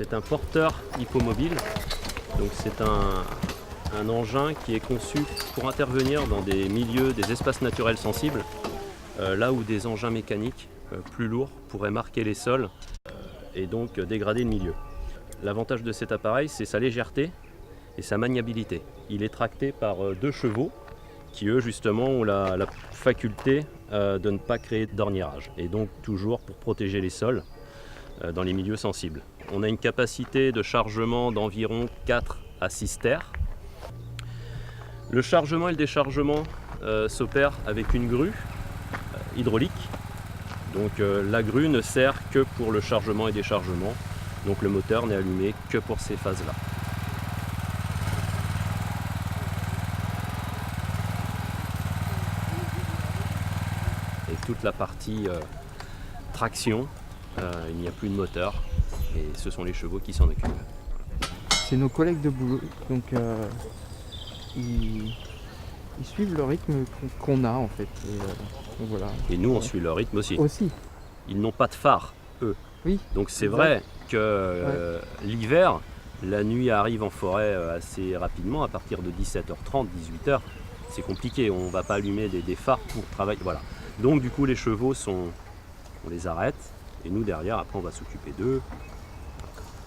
c'est un porteur hippomobile. Donc c'est un engin qui est conçu pour intervenir dans des milieux, des espaces naturels sensibles, là où des engins mécaniques plus lourds pourraient marquer les sols et donc dégrader le milieu. L'avantage de cet appareil, c'est sa légèreté et sa maniabilité. Il est tracté par 2 chevaux qui, eux, justement, ont la faculté de ne pas créer d'orniérage et donc toujours pour protéger les sols dans les milieux sensibles. On a une capacité de chargement d'environ 4 à 6 terres. Le chargement et le déchargement s'opèrent avec une grue hydraulique. Donc la grue ne sert que pour le chargement et déchargement. Donc le moteur n'est allumé que pour ces phases-là. Et toute la partie traction, il n'y a plus de moteur et ce sont les chevaux qui s'en occupent. C'est nos collègues de boulot, donc ils suivent le rythme qu'on a en fait. Et voilà. Et nous on suit leur rythme aussi. Ils n'ont pas de phare, eux. Oui. Donc c'est vrai que l'hiver, la nuit arrive en forêt assez rapidement, à partir de 17h30, 18h. C'est compliqué, on ne va pas allumer des phares pour travailler. Voilà. Donc du coup les chevaux, on les arrête et nous derrière, après on va s'occuper d'eux.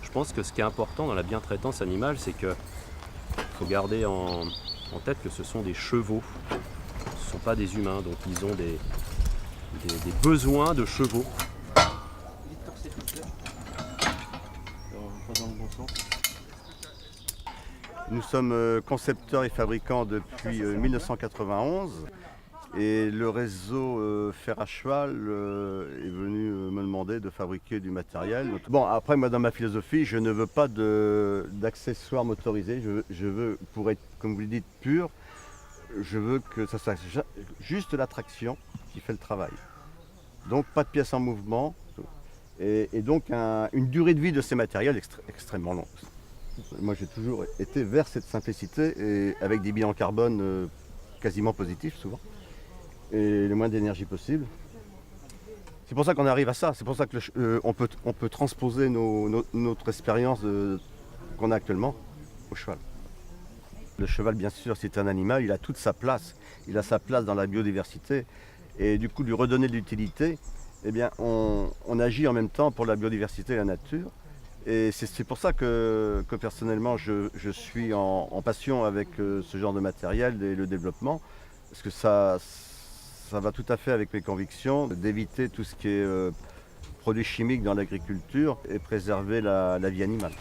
Je pense que ce qui est important dans la bientraitance animale, c'est qu'il faut garder en tête que ce sont des chevaux, ce ne sont pas des humains, donc ils ont des besoins de chevaux. Nous sommes concepteurs et fabricants depuis 1991 et le réseau Fer à Cheval est venu me demander de fabriquer du matériel. Bon, après moi dans ma philosophie, je ne veux pas d'accessoires motorisés, je veux, pour être, comme vous le dites, pur, je veux que ça soit juste la traction qui fait le travail. Donc pas de pièces en mouvement et donc une durée de vie de ces matériels extrêmement longue. Moi j'ai toujours été vers cette simplicité et avec des bilans carbone quasiment positifs souvent et le moins d'énergie possible. C'est pour ça qu'on arrive à ça, c'est pour ça qu'on peut transposer notre expérience qu'on a actuellement au cheval. Le cheval bien sûr c'est un animal, il a toute sa place, il a sa place dans la biodiversité et du coup lui redonner de l'utilité, eh bien on agit en même temps pour la biodiversité et la nature. Et c'est pour ça que personnellement je suis en passion avec ce genre de matériel et le développement, parce que ça va tout à fait avec mes convictions d'éviter tout ce qui est produits chimiques dans l'agriculture et préserver la vie animale.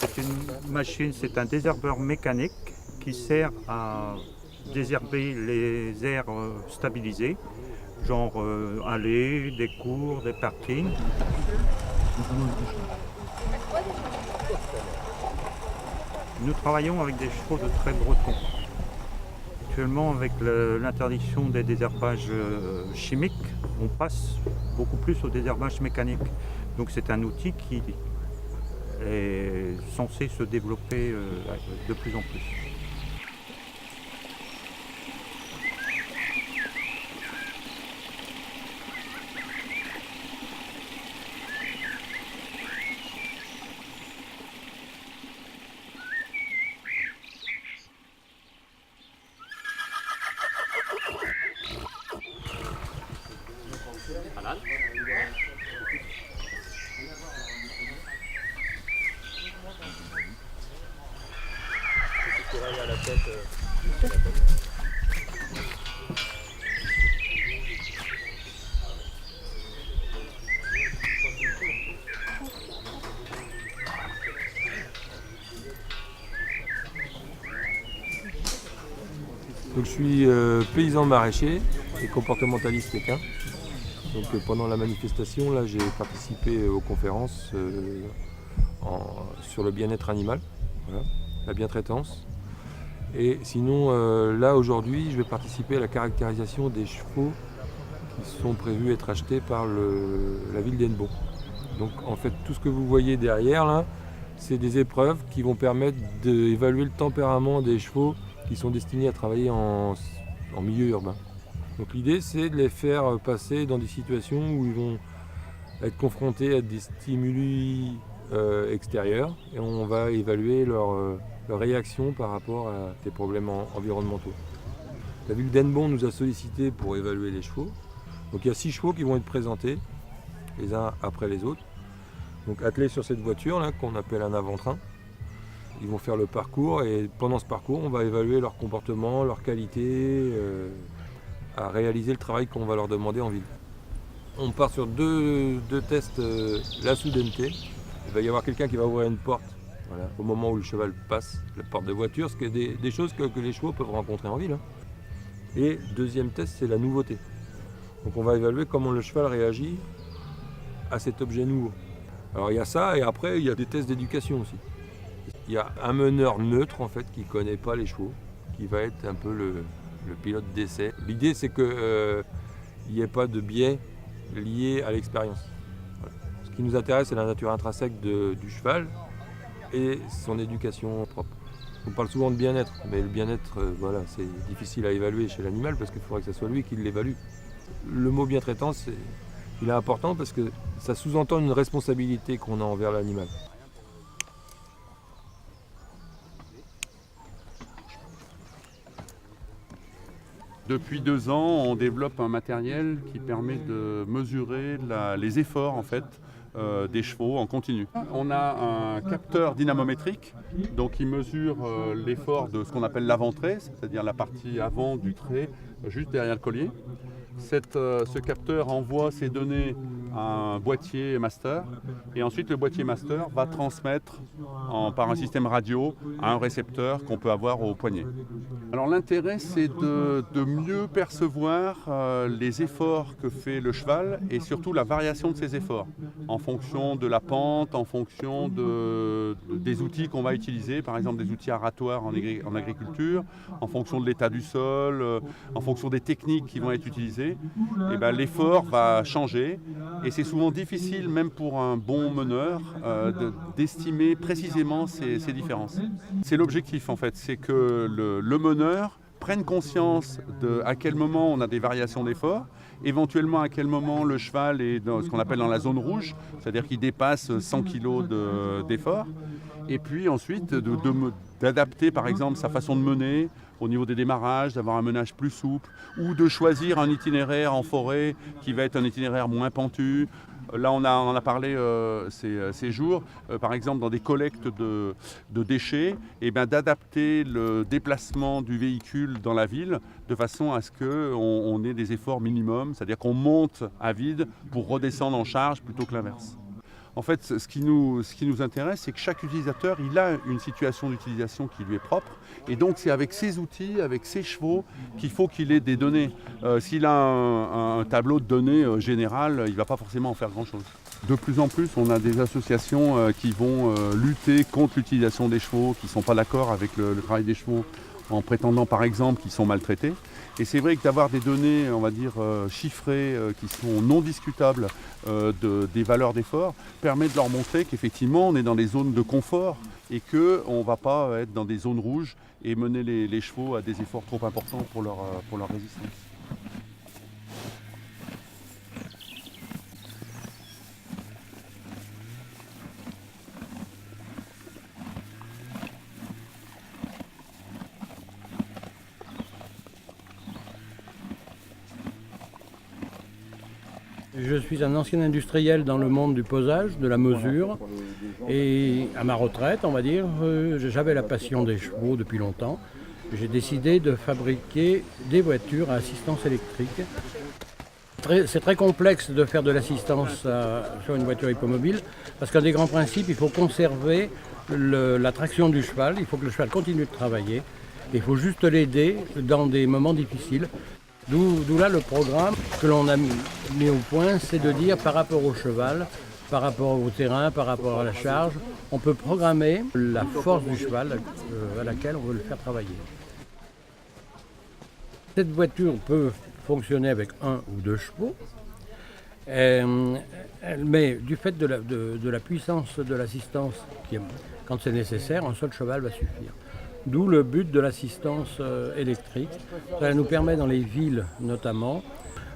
C'est une machine, c'est un désherbeur mécanique qui sert à désherber les aires stabilisées, genre allées, des cours, des parkings. Nous travaillons avec des chevaux de très gros tons. Actuellement, avec l'interdiction des désherbages chimiques, on passe beaucoup plus au désherbage mécanique. Donc c'est un outil qui est censé se développer de plus en plus. Donc je suis paysan maraîcher et comportementaliste équin. Donc pendant la manifestation, là, j'ai participé aux conférences sur le bien-être animal, voilà, la bientraitance. Et sinon, là aujourd'hui, je vais participer à la caractérisation des chevaux qui sont prévus être achetés par la ville d'Hennebeau. Donc en fait, tout ce que vous voyez derrière là, c'est des épreuves qui vont permettre d'évaluer le tempérament des chevaux qui sont destinés à travailler en milieu urbain. Donc l'idée c'est de les faire passer dans des situations où ils vont être confrontés à des stimuli extérieurs et on va évaluer leur réaction par rapport à des problèmes environnementaux. La ville d'Hennebont nous a sollicité pour évaluer les chevaux. Donc il y a 6 chevaux qui vont être présentés, les uns après les autres. Donc attelés sur cette voiture là qu'on appelle un avant-train. Ils vont faire le parcours et pendant ce parcours on va évaluer leur comportement, leur qualité, à réaliser le travail qu'on va leur demander en ville. On part sur deux tests, la soudaineté. Il va y avoir quelqu'un qui va ouvrir une porte au moment où le cheval passe la porte de voiture, ce qui est des choses que les chevaux peuvent rencontrer en ville. Et deuxième test, c'est la nouveauté. Donc on va évaluer comment le cheval réagit à cet objet nouveau. Alors il y a ça et après il y a des tests d'éducation aussi. Il y a un meneur neutre en fait qui ne connaît pas les chevaux, qui va être un peu le pilote d'essai. L'idée c'est qu'il n'y ait pas de biais lié à l'expérience. Voilà. Ce qui nous intéresse c'est la nature intrinsèque du cheval et son éducation propre. On parle souvent de bien-être, mais le bien-être, voilà, c'est difficile à évaluer chez l'animal parce qu'il faudrait que ce soit lui qui l'évalue. Le mot bien-traitance, il est important parce que ça sous-entend une responsabilité qu'on a envers l'animal. Depuis 2 ans, on développe un matériel qui permet de mesurer les efforts en fait, des chevaux en continu. On a un capteur dynamométrique, donc il mesure l'effort de ce qu'on appelle l'avant-trait, c'est-à-dire la partie avant du trait, juste derrière le collier. Ce capteur envoie ses données à un boîtier master et ensuite le boîtier master va transmettre par un système radio à un récepteur qu'on peut avoir au poignet. Alors l'intérêt c'est de mieux percevoir les efforts que fait le cheval et surtout la variation de ces efforts en fonction de la pente, en fonction des outils qu'on va utiliser, par exemple des outils aratoires en agriculture, en fonction de l'état du sol, en fonction des techniques qui vont être utilisées. Et ben, l'effort va changer et c'est souvent difficile, même pour un bon meneur, d'estimer précisément ces différences. C'est l'objectif en fait, c'est que le meneur prenne conscience à quel moment on a des variations d'effort, éventuellement à quel moment le cheval est dans ce qu'on appelle dans la zone rouge, c'est-à-dire qu'il dépasse 100 kg d'effort, et puis ensuite d'adapter par exemple sa façon de mener au niveau des démarrages, d'avoir un menage plus souple, ou de choisir un itinéraire en forêt qui va être un itinéraire moins pentu. Là, on en a parlé ces jours, par exemple dans des collectes de déchets, et bien d'adapter le déplacement du véhicule dans la ville de façon à ce qu'on ait des efforts minimums, c'est-à-dire qu'on monte à vide pour redescendre en charge plutôt que l'inverse. En fait, ce qui nous intéresse, c'est que chaque utilisateur, il a une situation d'utilisation qui lui est propre. Et donc, c'est avec ses outils, avec ses chevaux, qu'il faut qu'il ait des données. S'il a un tableau de données général, il ne va pas forcément en faire grand-chose. De plus en plus, on a des associations qui vont lutter contre l'utilisation des chevaux, qui ne sont pas d'accord avec le travail des chevaux, en prétendant par exemple qu'ils sont maltraités. Et c'est vrai que d'avoir des données, on va dire, chiffrées, qui sont non discutables des valeurs d'effort, permet de leur montrer qu'effectivement on est dans des zones de confort et qu'on ne va pas être dans des zones rouges et mener les chevaux à des efforts trop importants pour leur résistance. Je suis un ancien industriel dans le monde du posage, de la mesure, et à ma retraite, on va dire, j'avais la passion des chevaux depuis longtemps. J'ai décidé de fabriquer des voitures à assistance électrique. C'est très complexe de faire de l'assistance sur une voiture hippomobile, parce qu'un des grands principes, il faut conserver la traction du cheval, il faut que le cheval continue de travailler, et il faut juste l'aider dans des moments difficiles. D'où là le programme que l'on a mis au point, c'est de dire par rapport au cheval, par rapport au terrain, par rapport à la charge, on peut programmer la force du cheval à laquelle on veut le faire travailler. Cette voiture peut fonctionner avec 1 ou 2 chevaux, mais du fait de la puissance de l'assistance, quand c'est nécessaire, un seul cheval va suffire. D'où le but de l'assistance électrique. Ça nous permet dans les villes notamment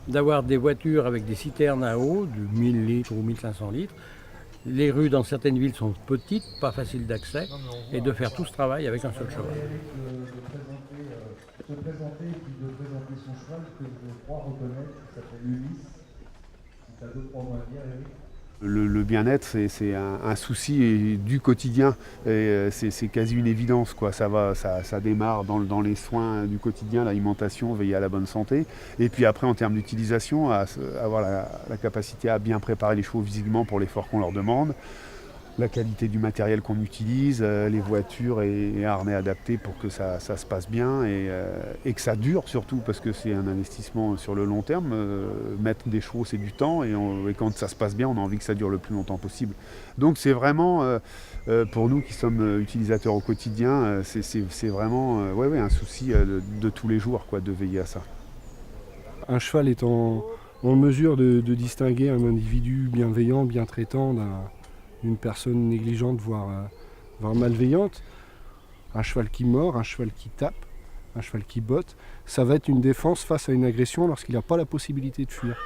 d'avoir des voitures avec des citernes à eau de 1000 litres ou 1500 litres. Les rues dans certaines villes sont petites, pas faciles d'accès, et de faire tout ce travail avec un seul cheval. Se présenter et puis de présenter son cheval que je crois reconnaître, qui s'appelle Ulysse. Si tu as 2-3 mots à dire, Eric. Le bien-être, c'est un souci du quotidien. C'est quasi une évidence, quoi. Ça démarre dans les soins du quotidien, l'alimentation, veiller à la bonne santé. Et puis après, en termes d'utilisation, avoir la capacité à bien préparer les chevaux physiquement pour l'effort qu'on leur demande. La qualité du matériel qu'on utilise, les voitures et harnais adaptés pour que ça se passe bien et que ça dure surtout, parce que c'est un investissement sur le long terme. Mettre des chevaux, c'est du temps et quand ça se passe bien, on a envie que ça dure le plus longtemps possible. Donc c'est vraiment, pour nous qui sommes utilisateurs au quotidien, c'est vraiment un souci de tous les jours, quoi, de veiller à ça. Un cheval est en mesure de distinguer un individu bienveillant, bien traitant d'une personne négligente, voire malveillante. Un cheval qui mord, un cheval qui tape, un cheval qui botte, ça va être une défense face à une agression lorsqu'il n'a pas la possibilité de fuir.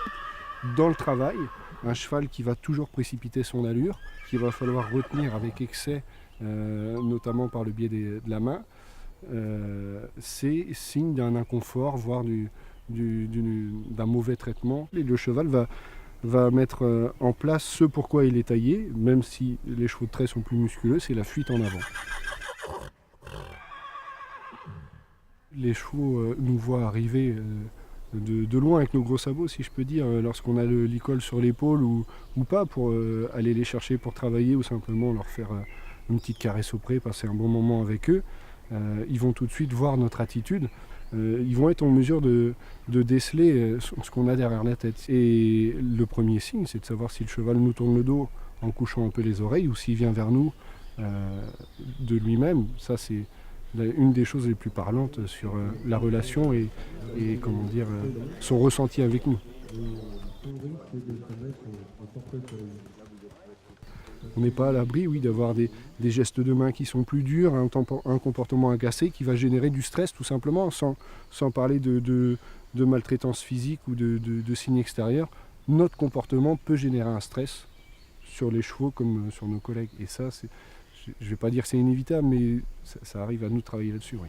Dans le travail, un cheval qui va toujours précipiter son allure, qu'il va falloir retenir avec excès, notamment par le biais de la main, c'est signe d'un inconfort, voire d'un mauvais traitement. Et le cheval va mettre en place ce pourquoi il est taillé, même si les chevaux de trait sont plus musculeux, c'est la fuite en avant. Les chevaux nous voient arriver de loin avec nos gros sabots, si je peux dire, lorsqu'on a le licol sur l'épaule ou pas, pour aller les chercher pour travailler ou simplement leur faire une petite caresse au pré, passer un bon moment avec eux. Ils vont tout de suite voir notre attitude. Ils vont être en mesure de déceler ce qu'on a derrière la tête. Et le premier signe, c'est de savoir si le cheval nous tourne le dos en couchant un peu les oreilles ou s'il vient vers nous de lui-même. Ça, c'est une des choses les plus parlantes sur la relation et comment dire, son ressenti avec nous. On n'est pas à l'abri, oui, d'avoir des gestes de main qui sont plus durs, un comportement agacé qui va générer du stress tout simplement, sans parler de maltraitance physique ou de signes extérieurs. Notre comportement peut générer un stress sur les chevaux comme sur nos collègues. Et ça, je ne vais pas dire que c'est inévitable, mais ça arrive à nous de travailler là-dessus. Oui.